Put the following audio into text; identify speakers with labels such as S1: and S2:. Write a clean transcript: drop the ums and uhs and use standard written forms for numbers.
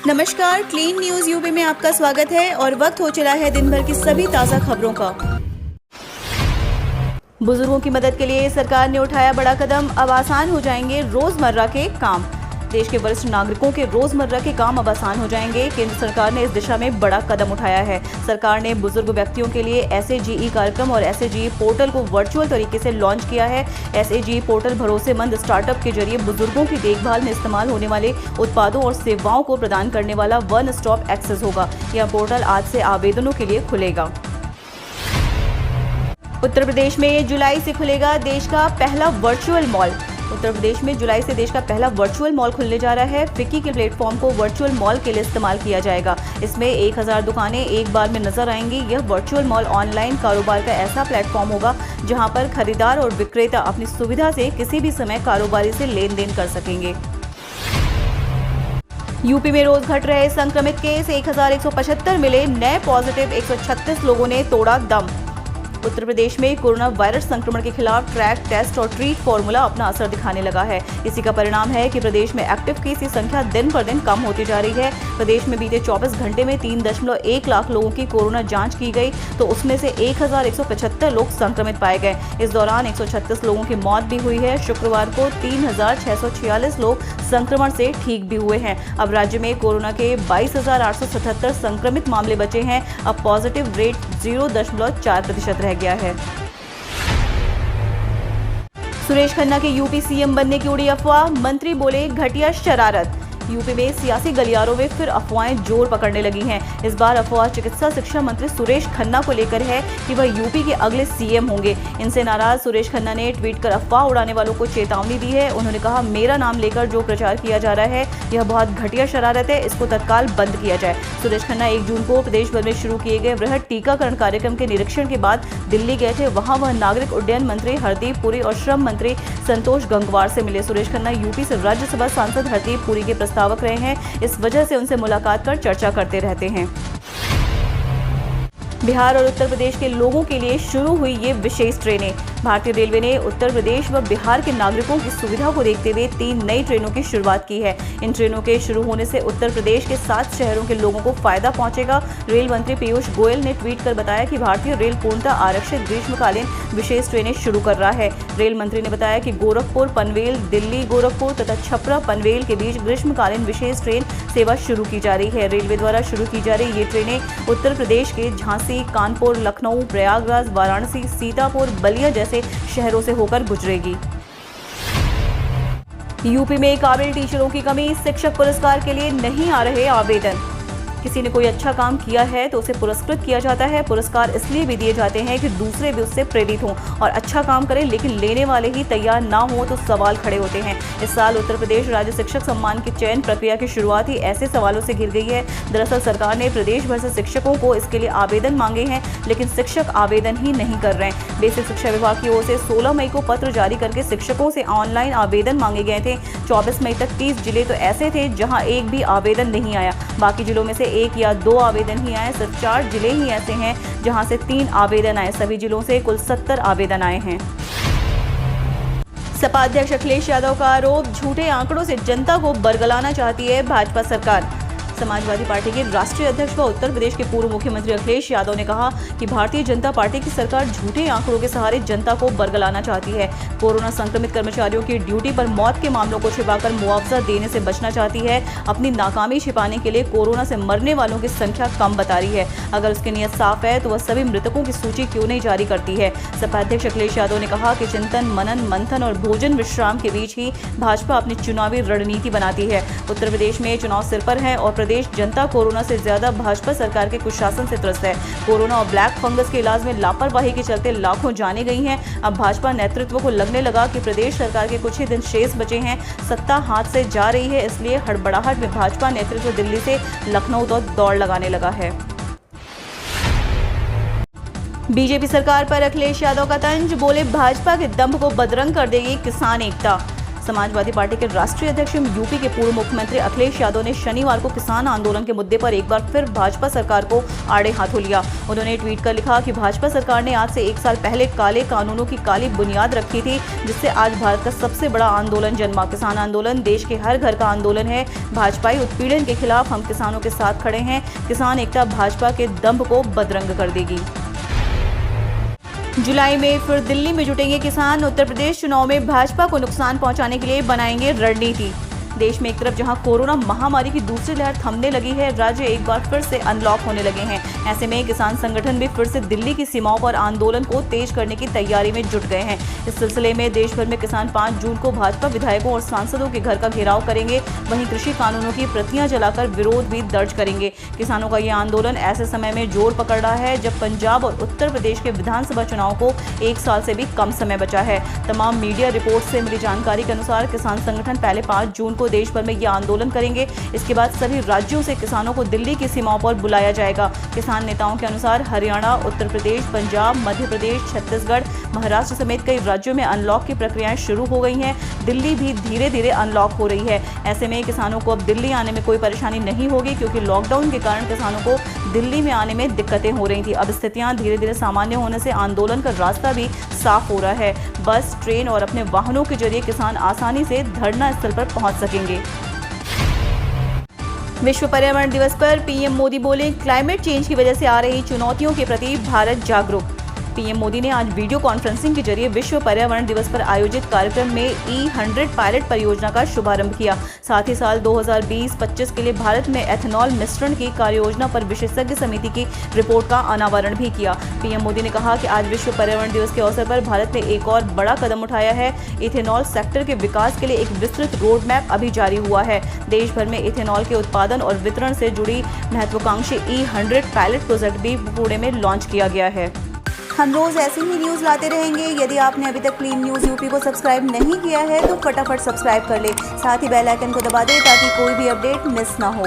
S1: नमस्कार, clean news UP में आपका स्वागत है और वक्त हो चला है दिन भर की सभी ताज़ा खबरों का। बुजुर्गों की मदद के लिए सरकार ने उठाया बड़ा कदम, अब आसान हो जाएंगे रोजमर्रा के काम। देश के वरिष्ठ नागरिकों के रोजमर्रा के काम अब आसान हो जाएंगे। केंद्र सरकार ने इस दिशा में बड़ा कदम उठाया है। सरकार ने बुजुर्ग व्यक्तियों के लिए SAGE कार्यक्रम और SAGE पोर्टल को वर्चुअल तरीके से लॉन्च किया है। SAGE पोर्टल भरोसेमंद स्टार्टअप के जरिए बुजुर्गों की देखभाल में इस्तेमाल होने वाले उत्पादों और सेवाओं को प्रदान करने वाला वन स्टॉप एक्सेस होगा। यह पोर्टल आज से आवेदनों के लिए खुलेगा। उत्तर प्रदेश में जुलाई से खुलेगा देश का पहला वर्चुअल मॉल। उत्तर प्रदेश में जुलाई से देश का पहला वर्चुअल मॉल खुलने जा रहा है। फिक्की के प्लेटफॉर्म को वर्चुअल मॉल के लिए इस्तेमाल किया जाएगा। इसमें 1000 दुकानें एक बार में नजर आएंगी। यह वर्चुअल मॉल ऑनलाइन कारोबार का ऐसा प्लेटफॉर्म होगा जहां पर खरीदार और विक्रेता अपनी सुविधा से किसी भी समय कारोबारी से लेन देन कर सकेंगे। यूपी में रोज घट रहे संक्रमित केस, 1175 मिले नए पॉजिटिव, 136 लोगों ने तोड़ा दम। उत्तर प्रदेश में कोरोना वायरस संक्रमण के खिलाफ ट्रैक, टेस्ट और ट्रीट फॉर्मूला अपना असर दिखाने लगा है। इसी का परिणाम है कि प्रदेश में एक्टिव केस की संख्या दिन पर दिन कम होती जा रही है। प्रदेश में बीते 24 घंटे में 3.1 लाख लोगों की कोरोना जांच की गई, तो उसमें से 1175 लोग संक्रमित पाए गए। इस दौरान 136 लोगों की मौत भी हुई है। शुक्रवार को 3646 लोग संक्रमण से ठीक भी हुए हैं। अब राज्य में कोरोना के 22,877 संक्रमित मामले बचे हैं। अब पॉजिटिव रेट 0.4% रह गया है। सुरेश खन्ना के यूपी CM बनने की उड़ी अफवाह, मंत्री बोले घटिया शरारत। यूपी में सियासी गलियारों में फिर अफवाहें जोर पकड़ने लगी हैं। इस बार अफवाह चिकित्सा शिक्षा मंत्री सुरेश खन्ना को लेकर है कि वह यूपी के अगले CM होंगे। इनसे नाराज सुरेश खन्ना ने ट्वीट कर अफवाह उड़ाने वालों को चेतावनी दी है। उन्होंने कहा, मेरा नाम लेकर जो प्रचार किया जा रहा है यह बहुत घटिया शरारत है, इसको तत्काल बंद किया जाए। सुरेश खन्ना 1 जून को प्रदेश भर में शुरू किए गए वृहद टीकाकरण कार्यक्रम के निरीक्षण के बाद दिल्ली गए थे। वहां वह नागरिक उड्डयन मंत्री हरदीप पुरी और श्रम मंत्री संतोष गंगवार से मिले। सुरेश खन्ना यूपी से राज्यसभा सांसद हरदीप पुरी के प्रस्तावक रहे हैं। इस वजह से उनसे मुलाकात कर चर्चा करते रहते हैं। बिहार और उत्तर प्रदेश के लोगों के लिए शुरू हुई ये विशेष ट्रेनें। भारतीय रेलवे ने उत्तर प्रदेश व बिहार के नागरिकों की सुविधा को देखते हुए 3 नई ट्रेनों की शुरुआत की है। इन ट्रेनों के शुरू होने से उत्तर प्रदेश के 7 शहरों के लोगों को फायदा पहुंचेगा। रेल मंत्री पीयूष गोयल ने ट्वीट कर बताया कि भारतीय रेल पूर्णतः आरक्षित ग्रीष्मकालीन विशेष ट्रेनें शुरू कर रहा है। रेल मंत्री ने बताया कि गोरखपुर पनवेल, दिल्ली गोरखपुर तथा छपरा पनवेल के बीच ग्रीष्मकालीन विशेष ट्रेन सेवा शुरू की जा रही है। रेलवे द्वारा शुरू की जा रही ये ट्रेनें उत्तर प्रदेश के झांसी, कानपुर, लखनऊ, प्रयागराज, वाराणसी, सीतापुर, बलिया जैसे शहरों से होकर गुजरेगी। यूपी में काबिल टीचरों की कमी, शिक्षक पुरस्कार के लिए नहीं आ रहे आवेदन। किसी ने कोई अच्छा काम किया है तो उसे पुरस्कृत किया जाता है। पुरस्कार इसलिए भी दिए जाते हैं कि दूसरे भी उससे प्रेरित हों और अच्छा काम करें, लेकिन लेने वाले ही तैयार ना हो तो सवाल खड़े होते हैं। इस साल उत्तर प्रदेश राज्य शिक्षक सम्मान की चयन प्रक्रिया की शुरुआत ही ऐसे सवालों से घिर गई है। दरअसल सरकार ने प्रदेश भर से शिक्षकों को इसके लिए आवेदन मांगे हैं, लेकिन शिक्षक आवेदन ही नहीं कर रहे हैं। बेसिक शिक्षा विभाग की ओर से 16 मई को पत्र जारी करके शिक्षकों से ऑनलाइन आवेदन मांगे गए थे। 24 मई तक 30 जिले तो ऐसे थे जहाँ एक भी आवेदन नहीं आया। बाकी जिलों में से 1 या 2 आवेदन ही आए। सिर्फ 4 जिले ही ऐसे हैं जहां से 3 आवेदन आए। सभी जिलों से कुल 70 आवेदन आए हैं। सपा अध्यक्ष अखिलेश यादव का आरोप, झूठे आंकड़ों से जनता को बरगलाना चाहती है भाजपा सरकार। समाजवादी पार्टी के राष्ट्रीय अध्यक्ष व उत्तर प्रदेश के पूर्व मुख्यमंत्री अखिलेश यादव ने कहा कि भारतीय जनता पार्टी की सरकार झूठे आंकड़ों के सहारे जनता को बरगलाना चाहती है। कोरोना संक्रमित कर्मचारियों की ड्यूटी पर मौत के मामलों को छिपाकर मुआवजा देने से बचना चाहती है। अपनी नाकामी छिपाने के लिए कोरोना से मरने वालों की संख्या कम बता रही है। अगर उसकी नीयत साफ है तो वह सभी मृतकों की सूची क्यों नहीं जारी करती है। सपा अध्यक्ष अखिलेश यादव ने कहा कि चिंतन, मनन, मंथन और भोजन विश्राम के बीच ही भाजपा अपनी चुनावी रणनीति बनाती है। उत्तर प्रदेश में चुनाव सिर पर है और प्रदेश जनता कोरोना से ज्यादा भाजपा सरकार के कुशासन से त्रस्त है। कोरोना और ब्लैक फंगस के इलाज में लापरवाही के चलते लाखों जाने गई हैं। अब भाजपा नेतृत्व को लगने लगा कि प्रदेश सरकार के कुछ ही दिन शेष बचे हैं, सत्ता हाथ से जा रही है, इसलिए हड़बड़ाहट में भाजपा नेतृत्व दिल्ली से लखनऊ तक दौड़ लगाने लगा है। बीजेपी सरकार पर अखिलेश यादव का तंज, बोले भाजपा के दंभ को बदरंग कर देगी किसान एकता। समाजवादी पार्टी के राष्ट्रीय अध्यक्ष यूपी के पूर्व मुख्यमंत्री अखिलेश यादव ने शनिवार को किसान आंदोलन के मुद्दे पर एक बार फिर भाजपा सरकार को आड़े हाथों लिया। उन्होंने ट्वीट कर लिखा कि भाजपा सरकार ने आज से 1 साल पहले काले कानूनों की काली बुनियाद रखी थी, जिससे आज भारत का सबसे बड़ा आंदोलन जन्मा। किसान आंदोलन देश के हर घर का आंदोलन है। भाजपाई उत्पीड़न के खिलाफ हम किसानों के साथ खड़े हैं। किसान एकता भाजपा के दंभ को बदरंग कर देगी। जुलाई में फिर दिल्ली में जुटेंगे किसान। उत्तर प्रदेश चुनाव में भाजपा को नुकसान पहुंचाने के लिए बनाएंगे रणनीति। देश में एक तरफ जहां कोरोना महामारी की दूसरी लहर थमने लगी है, राज्य एक बार फिर से अनलॉक होने लगे हैं। ऐसे में किसान संगठन भी फिर से दिल्ली की सीमाओं पर आंदोलन को तेज करने की तैयारी में जुट गए हैं। इस सिलसिले में देश भर में किसान 5 जून को भाजपा विधायकों और सांसदों के घर का घेराव करेंगे। वहीं कृषि कानूनों की प्रतियां जलाकर विरोध भी दर्ज करेंगे। किसानों का ये आंदोलन ऐसे समय में जोर पकड़ रहा है जब पंजाब और उत्तर प्रदेश के विधानसभा चुनाव को 1 साल से भी कम समय बचा है। तमाम मीडिया रिपोर्ट से मिली जानकारी के अनुसार किसान संगठन पहले 5 जून को देश भर में यह आंदोलन करेंगे। इसके बाद सभी राज्यों से किसानों को दिल्ली की सीमाओं पर बुलाया जाएगा। किसान नेताओं के अनुसार हरियाणा, उत्तर प्रदेश, पंजाब, मध्य प्रदेश, छत्तीसगढ़, महाराष्ट्र समेत कई राज्यों में अनलॉक की प्रक्रियाएं शुरू हो गई हैं। दिल्ली भी धीरे धीरे अनलॉक हो रही है। ऐसे में किसानों को अब दिल्ली आने में कोई परेशानी नहीं होगी, क्योंकि लॉकडाउन के कारण किसानों को दिल्ली में आने में दिक्कतें हो रही थी। अब स्थितियां धीरे धीरे सामान्य होने से आंदोलन का रास्ता भी साफ हो रहा है। बस, ट्रेन और अपने वाहनों के जरिए किसान आसानी से धरना स्थल पर पहुंच सकेंगे। विश्व पर्यावरण दिवस पर पीएम मोदी बोले, क्लाइमेट चेंज की वजह से आ रही चुनौतियों के प्रति भारत जागरूक। पीएम मोदी ने आज वीडियो कॉन्फ्रेंसिंग के जरिए विश्व पर्यावरण दिवस पर आयोजित कार्यक्रम में E100 पायलट परियोजना का शुभारंभ किया। साथ ही साल 2020-25 के लिए भारत में एथेनॉल मिश्रण की कार्ययोजना पर विशेषज्ञ समिति की रिपोर्ट का अनावरण भी किया। पीएम मोदी ने कहा कि आज विश्व पर्यावरण दिवस के अवसर पर भारत ने एक और बड़ा कदम उठाया है। इथेनॉल सेक्टर के विकास के लिए एक विस्तृत रोड मैप अभी जारी हुआ है। देश भर में इथेनॉल के उत्पादन और वितरण से जुड़ी महत्वाकांक्षी E100 पायलट प्रोजेक्ट भी पुणे में लॉन्च किया गया है। हम रोज ऐसी ही न्यूज़ लाते रहेंगे। यदि आपने अभी तक क्लीन न्यूज़ यूपी को सब्सक्राइब नहीं किया है तो फटाफट सब्सक्राइब कर ले। साथ ही बेल आइकन को दबा दें ताकि कोई भी अपडेट मिस ना हो।